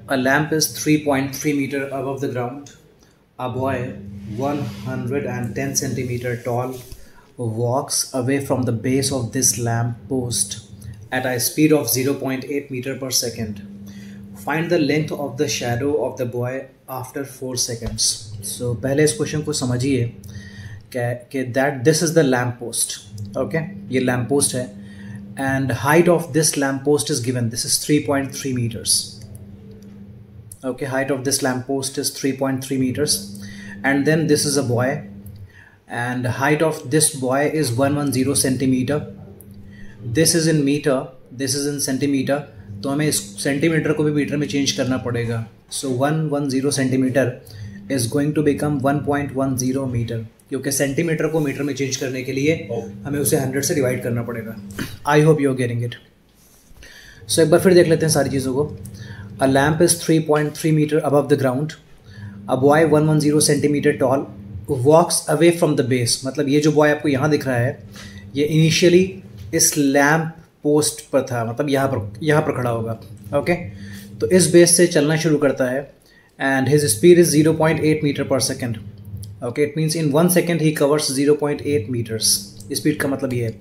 A lamp is 3.3 meter above the ground. A boy, 110 centimeter tall, walks away from the base of this lamp post at a speed of 0.8 meter per second. Find the length of the shadow of the boy after 4 seconds. So पहले इस question को समझिए कि that this is the lamp post. Okay, ये lamp post है and height of this lamp post is given. This is 3.3 meters. Okay, height of this lamp post is 3.3 meters, and then this is a boy and height of this boy is 110 centimeter. This is in meter, this is in centimeter, तो हमें इस centimetre को भी metre में change करना पड़ेगा. So 110 centimetre is going to become 1.10 metre, क्योंकि centimetre को मीटर में चेंज करने के लिए हमें उसे 100 से डिवाइड करना पड़ेगा. I hope you are getting it. So एक बार फिर देख लेते हैं सारी चीज़ों को. A lamp is 3.3 meter above the ground. A boy 110 centimeter tall walks away from the base. मतलब ये जो बॉय आपको यहाँ दिख रहा है ये इनिशियली इस लैम्प पोस्ट पर था, मतलब यहाँ पर खड़ा होगा. ओके, तो इस बेस से चलना शुरू करता है and his speed is 0.8 meter per second. Okay, it means in 1 second he covers 0.8 meters. Speed का मतलब ये है.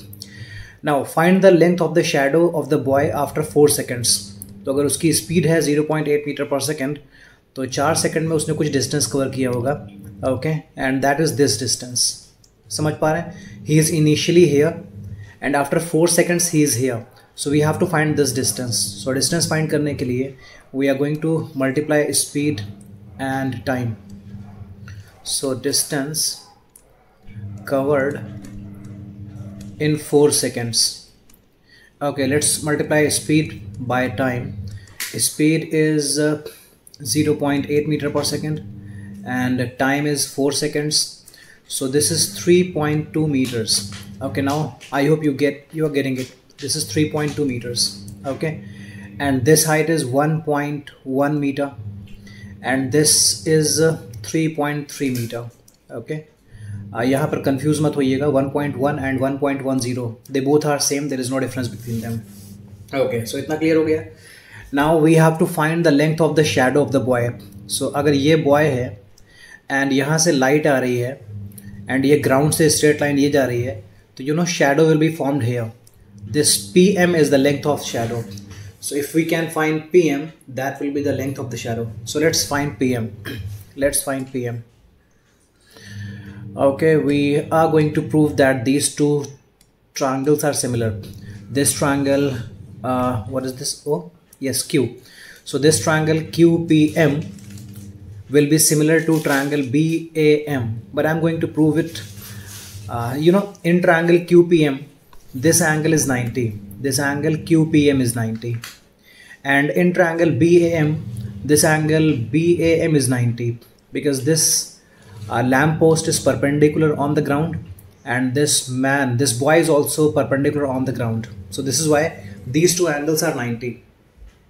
Now find the length of the shadow of the boy after 4 seconds. तो अगर उसकी स्पीड है 0.8 मीटर पर सेकेंड तो 4 सेकंड में उसने कुछ डिस्टेंस कवर किया होगा. Okay, and that is this distance. समझ पा रहे हैं? He is initially here and after 4 seconds he is here. So we have to find this distance. So distance find करने के लिए we are going to multiply speed and time. So distance covered in 4 seconds. Okay, let's multiply speed by time. Speed is 0.8 meter per second and time is 4 seconds. So this is 3.2 meters. Okay, now I hope you are getting it. This is 3.2 meters. Okay, and this height is 1.1 meter and this is 3.3 meter. Okay, यहाँ पर confuse मत होइएगा. 1.1 and 1.10 they both are same, there is no difference between them. Okay, so इतना clear हो गया. Now we have to find the length of the shadow of the boy. So अगर ये boy है एंड यहाँ से लाइट आ रही है एंड ये ग्राउंड से स्ट्रेट लाइन ये जा रही है, तो you know shadow will be formed here. This PM is the length of shadow. So if we can find PM, that will be the length of the shadow. So let's find PM. Let's find PM. Okay, we are going to prove that these two triangles are similar. This triangle, what is this? Oh, yes, Q. So this triangle QPM will be similar to triangle BAM, but I'm going to prove it. In triangle QPM, this angle is 90. This angle QPM is 90, and in triangle BAM, this angle BAM is 90 because this lamp post is perpendicular on the ground and this boy is also perpendicular on the ground. So this is why these two angles are 90.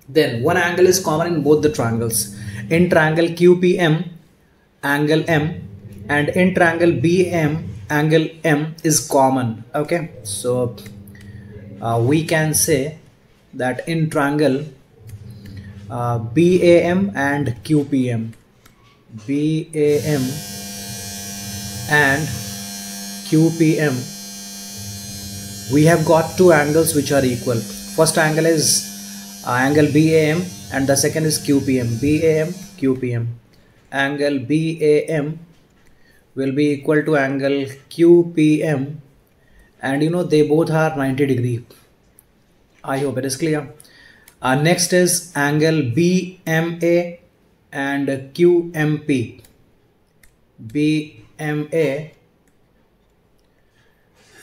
Then one angle is common in both the triangles. In triangle QPM, angle M, and in triangle BM, angle M is common. Okay, so we can say that in triangle BAM and QPM, BAM and QPM, we have got two angles which are equal. First angle is angle BAM and the second is QPM. BAM, QPM. Angle BAM will be equal to angle QPM and you know they both are 90 degree. I hope it is clear. Next is angle BMA and QMP. BMA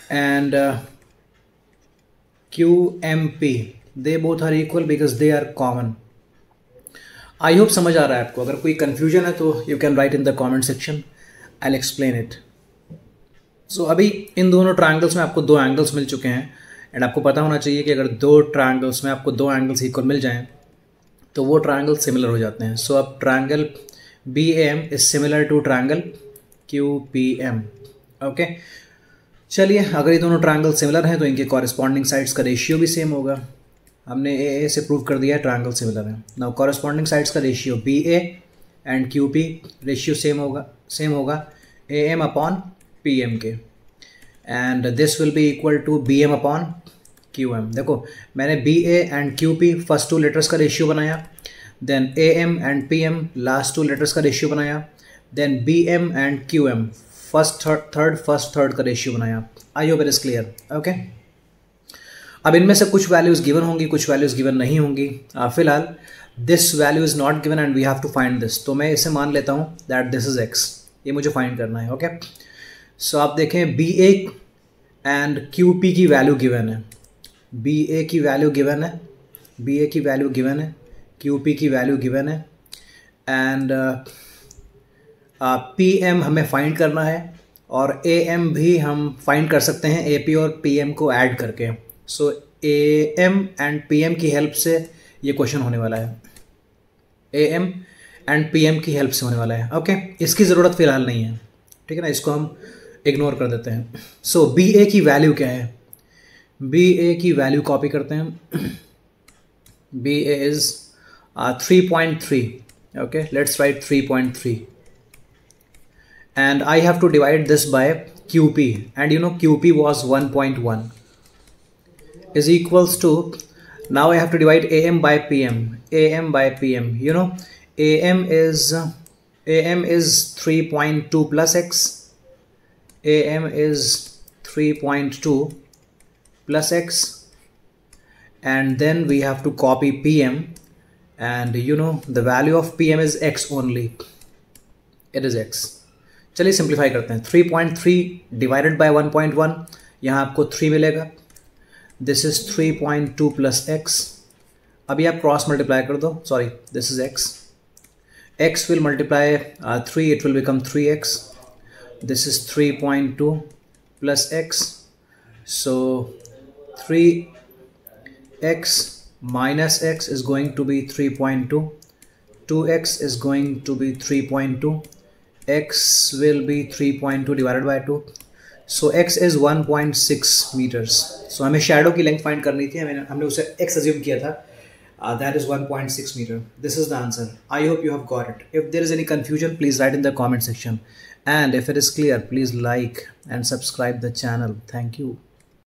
and QMP, they both are equal because they are common. I hope समझ आ रहा है आपको. अगर कोई confusion है तो you can write in the comment section. I'll explain it. So अभी इन दोनों triangles में आपको दो angles मिल चुके हैं and आपको पता होना चाहिए कि अगर दो triangles में आपको दो angles equal मिल जाएं तो वो triangles similar हो जाते हैं. So अब triangle BAM is similar to triangle QPM. Okay, चलिए अगर ये दोनों ट्रायंगल सिमिलर हैं तो इनके कॉरेस्पॉन्डिंग साइड्स का रेशियो भी सेम होगा. हमने ए से प्रूव कर दिया है ट्रायंगल सिमिलर है। नाउ कॉरेस्पॉन्डिंग साइड्स का ratio B A and Q P ratio same होगा A M upon P M के, and this will be equal to B M upon Q M. देखो मैंने B A and Q P first to letters का ratio बनाया, then A M and P M last two letters का ratio बनाया, then B M and Q M first third का ratio बनाया। I hope it is clear, okay. अब इनमें से कुछ वैल्यूज़ गिवन होंगी, कुछ वैल्यूज़ गिवन नहीं होंगी। फिलहाल this value is not given and we have to find this, तो मैं इसे मान लेता हूँ दैट दिस इज एक्स, ये मुझे फाइंड करना है, ओके। सो आप देखें B A and Q P की वैल्यू गिवन है, बी ए की वैल्यू गिवन है, बी ए की वैल्यू गिवन है, क्यू पी की वैल्यू गिवन है, एंड पी एम हमें फाइंड करना है और ए एम भी हम फाइंड कर सकते हैं ए पी और पी एम को ऐड करके। So A M and P M की हेल्प से ये क्वेश्चन होने वाला है, A M and P M की हेल्प से होने वाला है, ओके। इसकी ज़रूरत फ़िलहाल नहीं है, ठीक है ना, इसको हम इग्नोर कर देते हैं। सो बी ए की वैल्यू क्या है, बी ए की वैल्यू कॉपी करते हैं। B A is 3.3, okay, let's write 3.3 and I have to divide this by QP, and you know QP was 1.1 is equals to, now I have to divide AM by PM, AM by PM, you know AM is 3.2 plus X, AM is 3.2 plus X, and then we have to copy PM, and you know the value of PM is X only, it is X। चलिए simplify करते हैं। 3.3 divided by 1.1, यहाँ आपको 3 मिलेगा, this is 3.2 plus x. अभी आप cross multiply कर दो, sorry this is x, x will multiply 3, it will become 3x, this is 3.2 plus x, so 3x minus x is going to be 3.2, 2x is going to be 3.2, x will be 3.2 divided by 2, so x is 1.6 meters। so हमें shadow की length find करनी थी, हमने उसे x assume किया था, that is 1.6 meter। this is the answer। I hope you have got it। if there is any confusion please write in the comment section, and if it is clear please like and subscribe the channel। thank you।